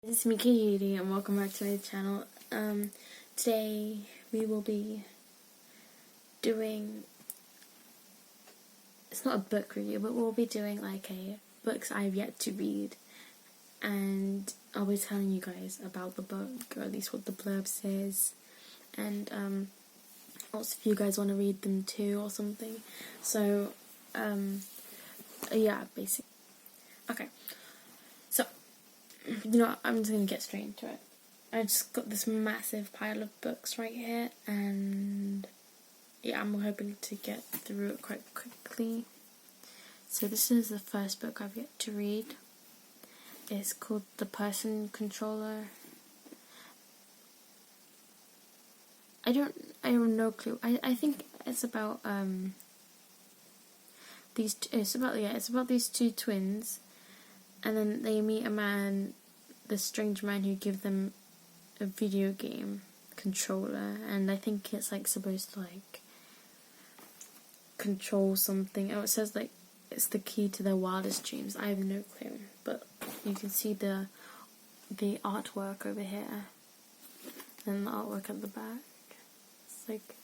This is Miki Yudi and welcome back to my channel. Today we will be doing, it's not a book review, but we'll be doing like a books I've yet to read, and I'll be telling you guys about the book, or at least what the blurb says, and also if you guys want to read them too or something. So yeah, basically. Okay, so I'm just gonna get straight into it. I just got this massive pile of books right here, and yeah, I'm hoping to get through it quite quickly. So this is the first book I've yet to read. It's called The Person Controller. I have no clue. I think it's about it's about these two twins, and then they meet a man, this strange man who gives them a video game controller, and I think it's like supposed to like control something. Oh, it says like it's the key to their wildest dreams. I have no clue, but you can see the artwork over here and the artwork at the back. It's like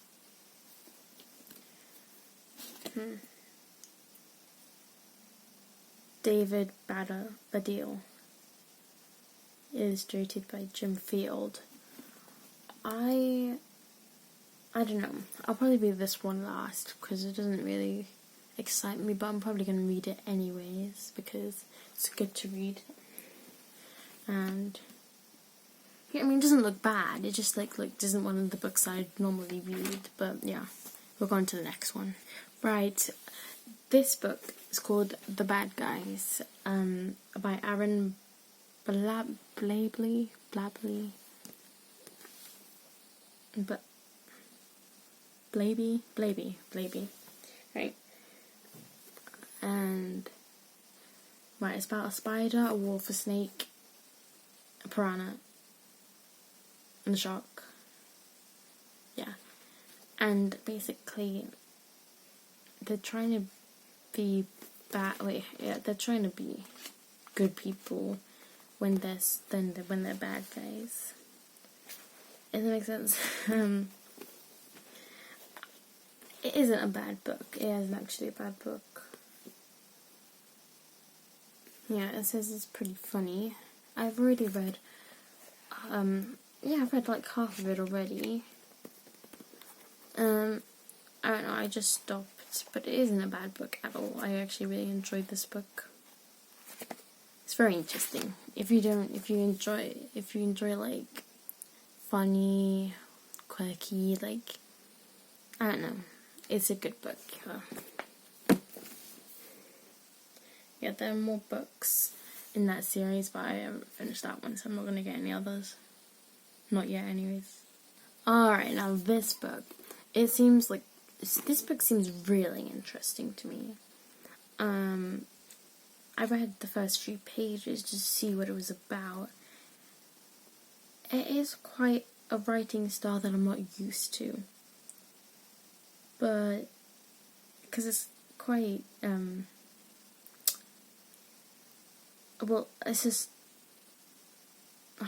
David Baddiel, illustrated by Jim Field. I don't know. I'll probably be this one last because it doesn't really excite me, but I'm probably going to read it anyways because it's good to read. And yeah, I mean, it doesn't look bad. It just like isn't one of the books I'd normally read. But yeah, we'll go on to the next one. Right, this book is called The Bad Guys, by Aaron Blabey, right? And right, it's about a spider, a wolf, a snake, a piranha, and a shark. Yeah, and basically they're trying to be they're trying to be good people when they're bad guys. Does that make sense? It isn't a bad book. It isn't actually a bad book. Yeah, it says it's pretty funny. I've already read, I've read like half of it already. I don't know, I just stopped, but it isn't a bad book at all. I actually really enjoyed this book. It's very interesting. If you enjoy like funny, quirky, like, I don't know, it's a good book. Yeah, there are more books in that series, but I haven't finished that one, so I'm not going to get any others. Not yet, anyways. Alright, now this book. It seems like, this book seems really interesting to me. I read the first few pages just to see what it was about. It is quite a writing style that I'm not used to. But, because it's quite, it's just a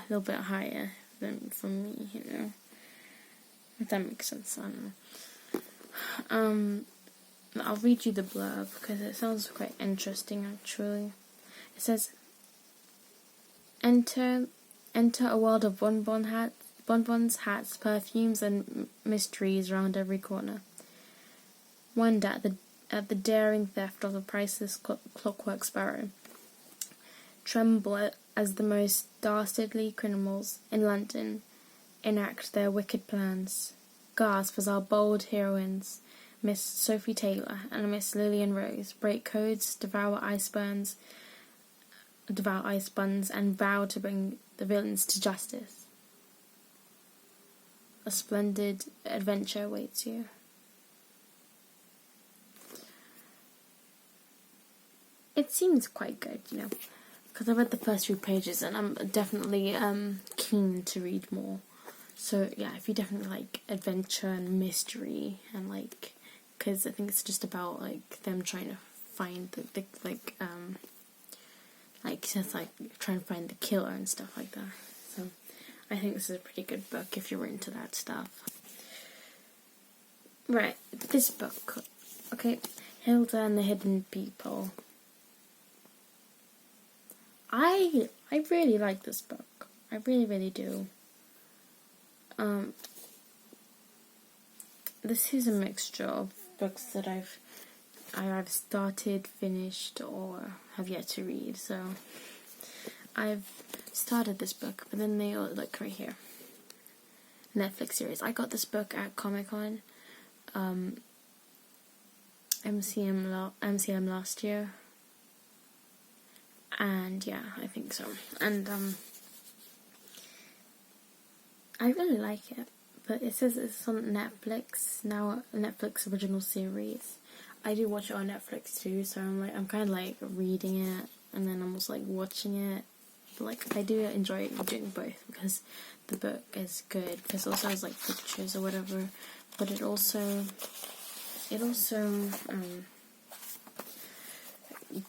little bit higher than for me, if that makes sense. I don't know. I'll read you the blurb because it sounds quite interesting actually. It says, Enter a world of bonbons, hats, perfumes, and mysteries around every corner. Wonder at the daring theft of a priceless clockwork sparrow. Tremble as the most dastardly criminals in London enact their wicked plans. Gasp as our bold heroines, Miss Sophie Taylor and Miss Lillian Rose, break codes, devour ice buns, and vow to bring the villains to justice. A splendid adventure awaits you. It seems quite good, because I read the first few pages and I'm definitely keen to read more. So yeah, if you definitely like adventure and mystery and like, because I think it's just about like them trying to find like just like trying to find the killer and stuff like that. So I think this is a pretty good book if you're into that stuff. Right, this book. Okay, Hilda and the Hidden People. I really like this book. I really, really do. This is a mixture of books that I've started, finished, or have yet to read. So I've started this book, but then they all look right here. Netflix series. I got this book at Comic-Con, MCM last year, and yeah, I think so. And I really like it, but it says it's on Netflix now, a Netflix original series. I do watch it on Netflix too, so I'm kind of like reading it, and then I'm also like watching it. But like I do enjoy doing both because the book is good. Because it also has like pictures or whatever, but it also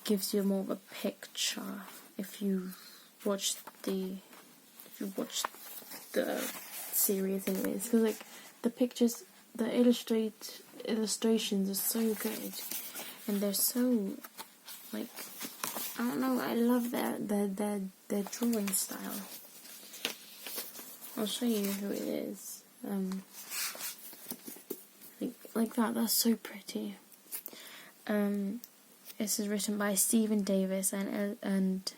gives you more of a picture if you watch the series anyways, because like the pictures, the illustrations are so good, and they're so like, I don't know, I love their drawing style. I'll show you who it is. Like that's so pretty. This is written by Stephen Davis and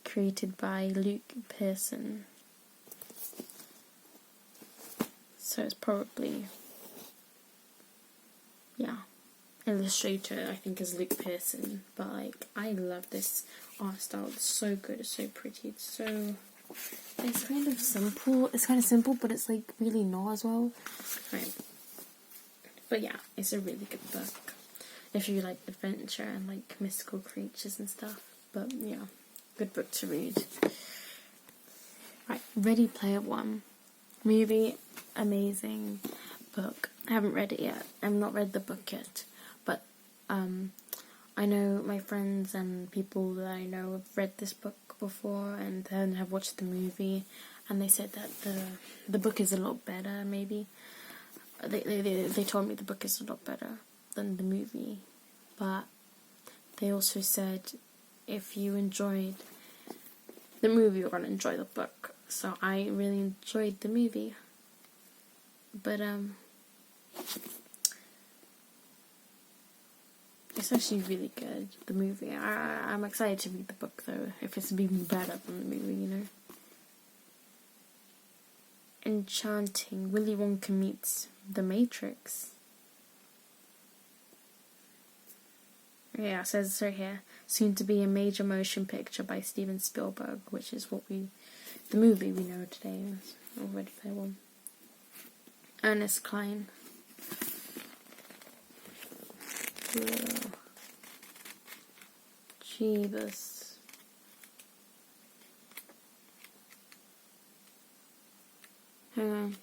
created by Luke Pearson. So it's probably, yeah, illustrator I think is Luke Pearson. But like, I love this art style. It's so good. It's so pretty. It's kind of simple. It's kind of simple, but it's like really not as well. Right. But yeah, it's a really good book if you like adventure and like mystical creatures and stuff. But yeah, good book to read. Right, Ready Player One. Movie, amazing. Book, I haven't read it yet. I've not read the book yet. But I know my friends and people that I know have read this book before and then have watched the movie, and they said that the book is a lot better, maybe. They told me the book is a lot better than the movie, but they also said if you enjoyed the movie, you're going to enjoy the book. So I really enjoyed the movie, but it's actually really good, the movie. I'm excited to read the book though, if it's even better than the movie, you know. Enchanting, Willy Wonka meets The Matrix. Yeah, it says right here, soon to be a major motion picture by Steven Spielberg, which is the movie we know today is Ready Player One. Ernest Cline. Whoa. Jeebus. Hang on.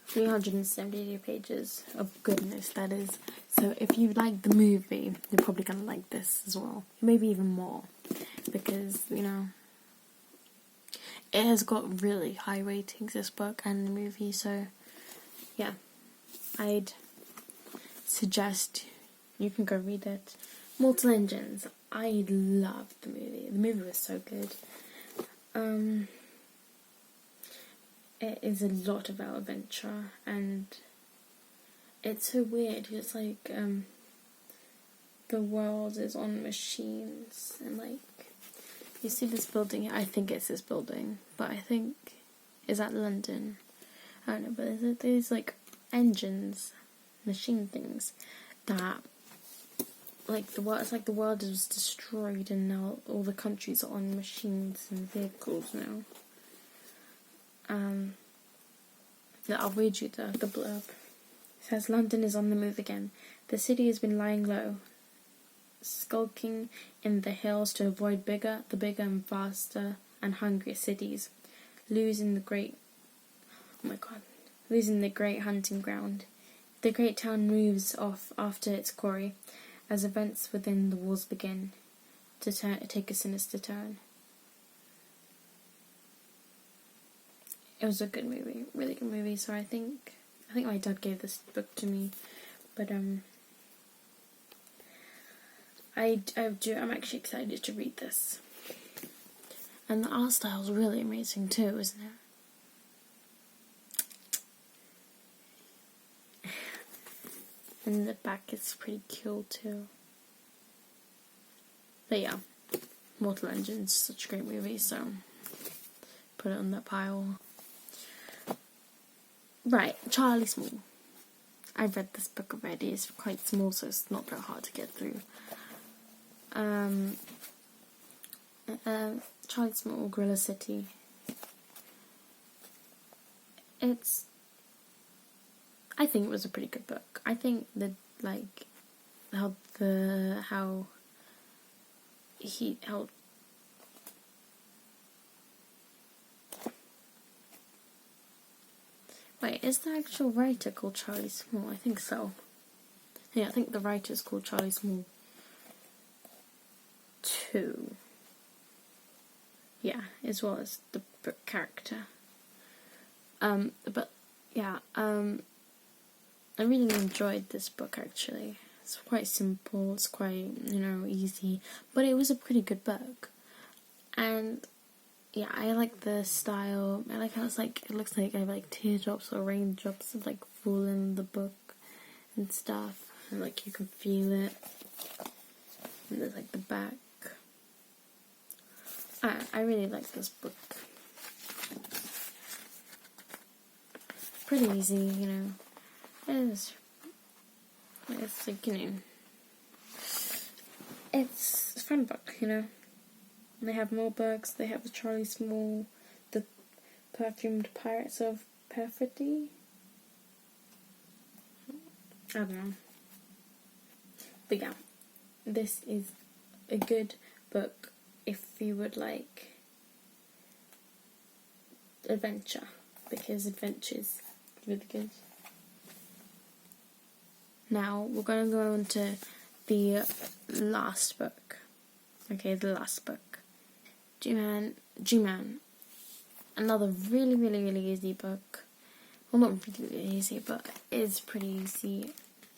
$372 pages of goodness, that is. So if you like the movie, you're probably going to like this as well. Maybe even more. Because, you know, it has got really high ratings, this book and the movie. So, yeah. I'd suggest you can go read it. Mortal Engines. I loved the movie. The movie was so good. It is a lot about adventure, and it's so weird. It's like the world is on machines, and like you see this building here. I think it's this building, but I think is that London. I don't know, but there's like engines, machine things that like the world. It's like the world is destroyed, and now all the countries are on machines and vehicles now. I'll read you the blurb. It says, London is on the move again. The city has been lying low, skulking in the hills to avoid the bigger and faster and hungrier cities, losing the great hunting ground. The great town moves off after its quarry, as events within the walls begin to take a sinister turn. It was a good movie, really good movie. So I think my dad gave this book to me, but I'm actually excited to read this. And the art style is really amazing too, isn't it? And the back is pretty cool too. But yeah, Mortal Engine's such a great movie, so put it on that pile. Right, Charlie Small. I've read this book already. It's quite small, so it's not that hard to get through. Charlie Small, Gorilla City. I think it was a pretty good book. I think that Wait, is the actual writer called Charlie Small? I think so. Yeah, I think the writer's called Charlie Small too. Yeah, as well as the book character. But yeah, I really enjoyed this book actually. It's quite simple, it's quite, easy, but it was a pretty good book. And yeah, I like the style. I like how it looks like I have teardrops or raindrops fall in the book and stuff. And you can feel it. And there's the back. I really like this book. Pretty easy, It's it's a fun book, They have more books. They have the Charlie Small, the Perfumed Pirates of Perfidy. I don't know. But yeah, this is a good book if you would like adventure, because adventure is really good. Now we're going to go on to the last book. Okay, the last book. G-Man. Another really, really, really easy book. Well, not really, really easy, but it's pretty easy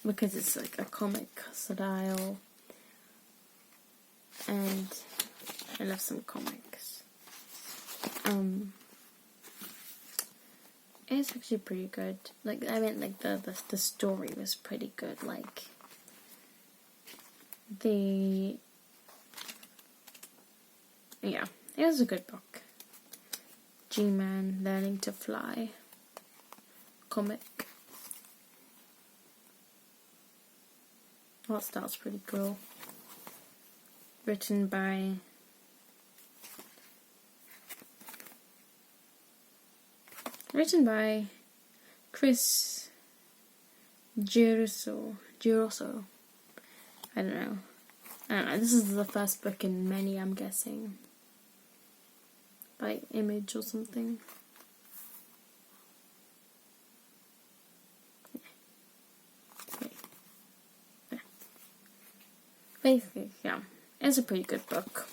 because it's a comic style. And I love some comics. It's actually pretty good. The story was pretty good. Yeah, it was a good book. G-Man Learning to Fly. Comic. Art style's pretty cool. Written by Chris Giroso. I don't know. This is the first book in many, I'm guessing. By Image or something. Yeah. Basically, yeah. It's a pretty good book.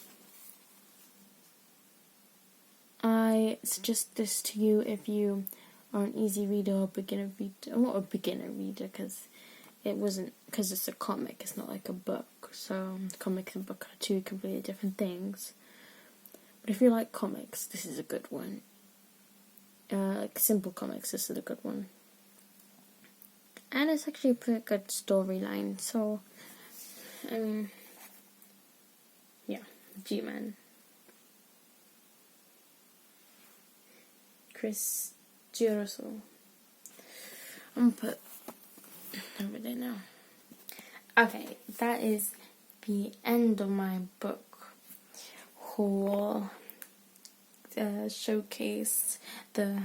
I suggest this to you if you are an easy reader or beginner reader. Not a beginner reader, because it's a comic, it's not like a book. So, comic and book are two completely different things. But if you like comics, this is a good one. Simple comics, this is a good one. And it's actually a pretty good storyline, so, yeah, G-Man. Chris Giroso. I'm gonna put over there now. Okay, that is the end of my book haul. Showcase the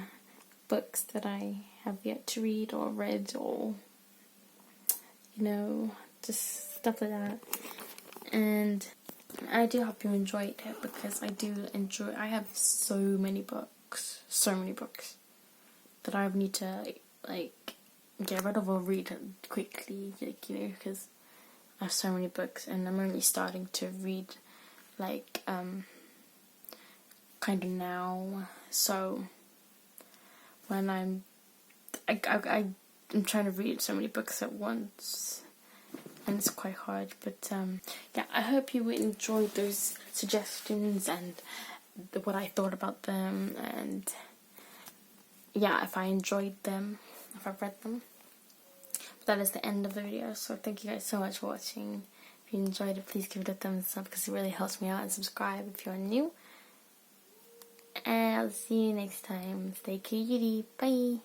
books that I have yet to read or read, or just stuff like that. And I do hope you enjoyed it, because I have so many books that I need to get rid of or read quickly, like, you know, because I have so many books and I'm only starting to read, like, kind of now. So when I'm trying to read so many books at once, and it's quite hard. But yeah, I hope you enjoyed those suggestions and what I thought about them, and yeah, if I enjoyed them, if I've read them. But that is the end of the video, so thank you guys so much for watching. If you enjoyed it, please give it a thumbs up because it really helps me out, and subscribe if you're new. And I'll see you next time. Stay cutie. Bye.